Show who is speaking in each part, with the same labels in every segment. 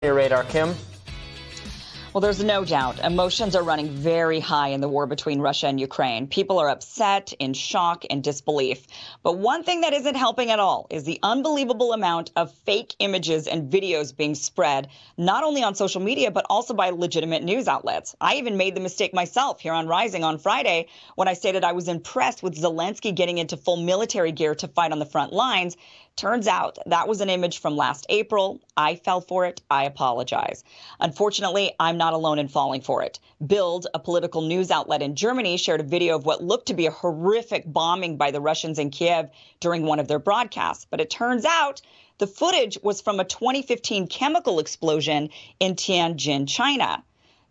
Speaker 1: Your radar, Kim.
Speaker 2: Well, there's no doubt emotions are running very high in the war between Russia and Ukraine. People are upset, in shock, and disbelief. But one thing that isn't helping at all is the unbelievable amount of fake images and videos being spread, not only on social media, but also by legitimate news outlets. I even made the mistake myself here on Rising on Friday when I stated I was impressed with Zelensky getting into full military gear to fight on the front lines. Turns out that was an image from last April. I fell for it. I apologize. Unfortunately, I'm not alone in falling for it. Bild, a political news outlet in Germany, shared a video of what looked to be a horrific bombing by the Russians in Kiev during one of their broadcasts. But it turns out the footage was from a 2015 chemical explosion in Tianjin, China.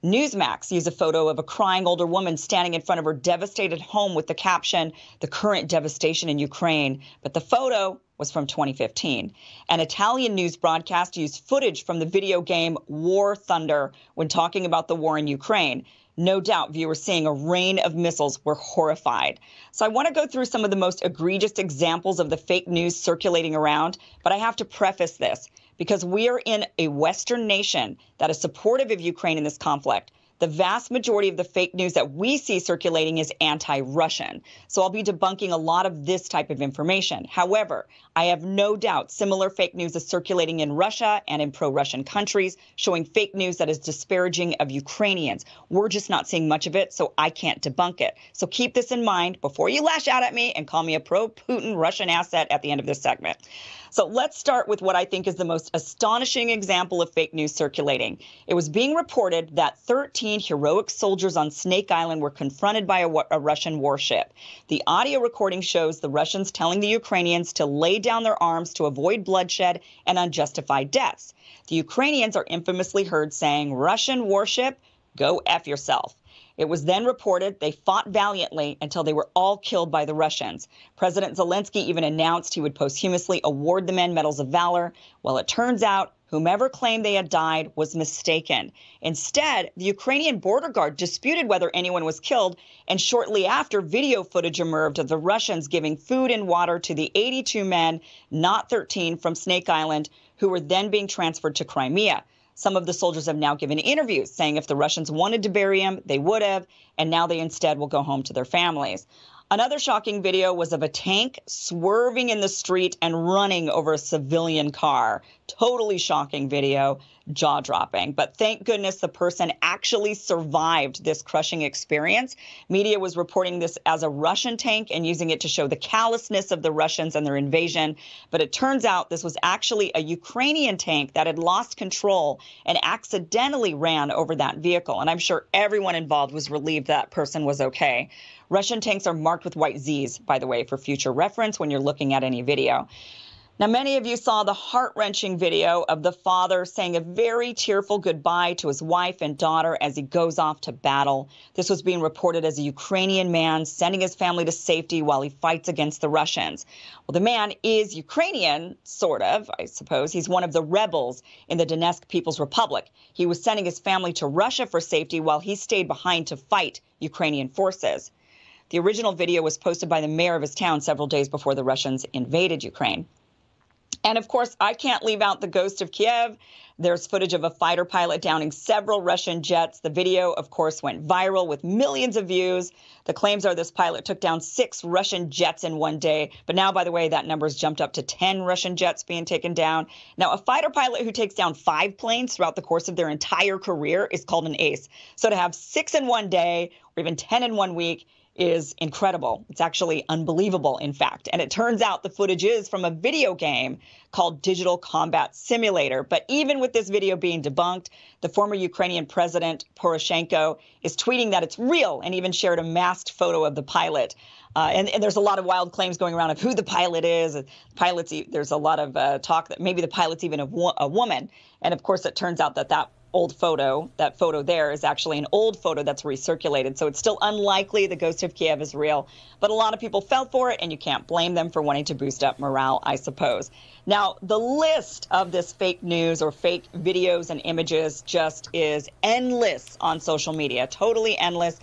Speaker 2: Newsmax used a photo of a crying older woman standing in front of her devastated home with the caption, "The current devastation in Ukraine." But the photo was from 2015. An Italian news broadcast used footage from the video game War Thunder when talking about the war in Ukraine. No doubt viewers seeing a rain of missiles were horrified. So I want to go through some of the most egregious examples of the fake news circulating around, but I have to preface this because we are in a Western nation that is supportive of Ukraine in this conflict. The vast majority of the fake news that we see circulating is anti-Russian. So I'll be debunking a lot of this type of information. However, I have no doubt similar fake news is circulating in Russia and in pro-Russian countries, showing fake news that is disparaging of Ukrainians. We're just not seeing much of it, so I can't debunk it. So keep this in mind before you lash out at me and call me a pro-Putin Russian asset at the end of this segment. So let's start with what I think is the most astonishing example of fake news circulating. It was being reported that 13 heroic soldiers on Snake Island were confronted by a Russian warship. The audio recording shows the Russians telling the Ukrainians to lay down their arms to avoid bloodshed and unjustified deaths. The Ukrainians are infamously heard saying, "Russian warship, go F yourself." It was then reported they fought valiantly until they were all killed by the Russians. President Zelensky even announced he would posthumously award the men medals of valor. Well, it turns out whomever claimed they had died was mistaken. Instead, the Ukrainian border guard disputed whether anyone was killed, and shortly after, video footage emerged of the Russians giving food and water to the 82 men, not 13, from Snake Island, who were then being transferred to Crimea. Some of the soldiers have now given interviews saying if the Russians wanted to bury him, they would have, and now they instead will go home to their families. Another shocking video was of a tank swerving in the street and running over a civilian car. Totally shocking video, jaw-dropping. But thank goodness the person actually survived this crushing experience. Media was reporting this as a Russian tank and using it to show the callousness of the Russians and their invasion. But it turns out this was actually a Ukrainian tank that had lost control and accidentally ran over that vehicle. And I'm sure everyone involved was relieved that person was okay. Russian tanks are marked with white Zs, by the way, for future reference when you're looking at any video. Now, many of you saw the heart-wrenching video of the father saying a very tearful goodbye to his wife and daughter as he goes off to battle. This was being reported as a Ukrainian man sending his family to safety while he fights against the Russians. Well, the man is Ukrainian, sort of, I suppose. He's one of the rebels in the Donetsk People's Republic. He was sending his family to Russia for safety while he stayed behind to fight Ukrainian forces. The original video was posted by the mayor of his town several days before the Russians invaded Ukraine. And of course, I can't leave out the ghost of Kiev. There's footage of a fighter pilot downing several Russian jets. The video, of course, went viral with millions of views. The claims are this pilot took down 6 Russian jets in one day. But now, by the way, that number's jumped up to 10 Russian jets being taken down. Now, a fighter pilot who takes down 5 planes throughout the course of their entire career is called an ace. So to have 6 in one day or even 10 in one week is incredible. It's actually unbelievable, in fact. And it turns out the footage is from a video game called Digital Combat Simulator. But even with this video being debunked, the former Ukrainian president, Poroshenko, is tweeting that it's real and even shared a masked photo of the pilot. And there's a lot of wild claims going around of who the pilot is. There's a lot of talk that maybe the pilot's even a woman. And of course, it turns out that that photo there is actually an old photo that's recirculated. So it's still unlikely the ghost of Kiev is real. But a lot of people fell for it, and you can't blame them for wanting to boost up morale, I suppose. Now, the list of this fake news or fake videos and images just is endless on social media, totally endless.